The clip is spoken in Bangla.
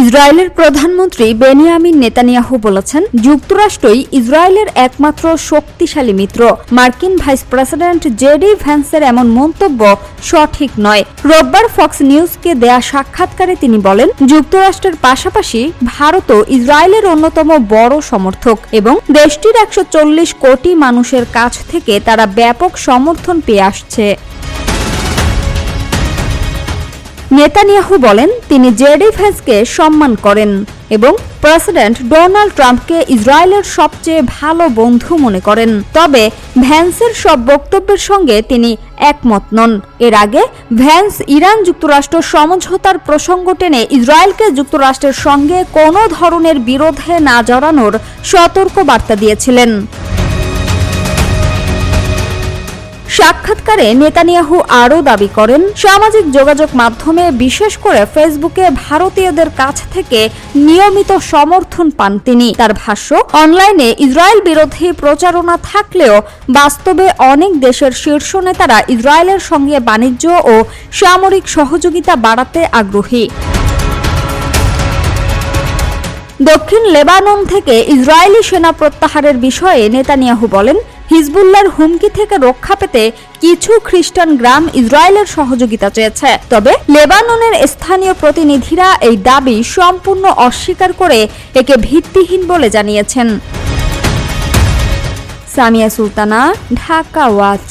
ইসরায়েলের প্রধানমন্ত্রী বেনিয়ামিন নেতানিয়াহু বলেছেন, যুক্তরাষ্ট্রই ইসরায়েলের একমাত্র শক্তিশালী মিত্র। মার্কিন ভাইস প্রেসিডেন্ট জেডি ভ্যান্সের এমন মন্তব্য সঠিক নয়। রোববার ফক্স নিউজকে দেয়া সাক্ষাৎকারে তিনি বলেন, যুক্তরাষ্ট্রের পাশাপাশি ভারতও ইসরায়েলের অন্যতম বড় সমর্থক এবং দেশটির 140 কোটি মানুষের কাছ থেকে তারা ব্যাপক সমর্থন পেয়ে আসছে। নেতানিয়াহু বলেন, তিনি জেডি ভ্যান্সকে সম্মান করেন এবং প্রেসিডেন্ট ডোনাল্ড ট্রাম্পকে ইসরায়েলের সবচেয়ে ভালো বন্ধু মনে করেন। তবে ভ্যান্সের সব বক্তব্যের সঙ্গে তিনি একমত নন। এর আগে ভ্যান্স ইরান যুক্তরাষ্ট্র সমঝোতার প্রসঙ্গ টেনে ইসরায়েলকে যুক্তরাষ্ট্রের সঙ্গে কোনো ধরনের বিরোধে না জড়ানোর সতর্ক বার্তা দিয়েছিলেন। সাক্ষাৎকারে নেতানিয়াহু আরও দাবি করেন, সামাজিক যোগাযোগ মাধ্যমে বিশেষ করে ফেসবুকে ভারতীয়দের কাছ থেকে নিয়মিত সমর্থন পান তিনি। তার ভাষ্য, অনলাইনে ইসরায়েল বিরোধী প্রচারণা থাকলেও বাস্তবে অনেক দেশের শীর্ষ নেতারা ইসরায়েলের সঙ্গে বাণিজ্য ও সামরিক সহযোগিতা বাড়াতে আগ্রহী। দক্ষিণ লেবানন থেকে ইসরায়েলি সেনা প্রত্যাহারের বিষয়ে নেতানিয়াহু বলেন, হিজবুল্লাহর হুমকি থেকে রক্ষা পেতে কিছু খ্রিস্টান গ্রাম ইসরায়েলের সহযোগিতা চেয়েছে। তবে লেবাননের স্থানীয় প্রতিনিধিরা এই দাবি সম্পূর্ণ অস্বীকার করে একে ভিত্তিহীন বলে জানিয়েছেন। সামিয়া সুলতানা, ঢাকা ওয়াচ।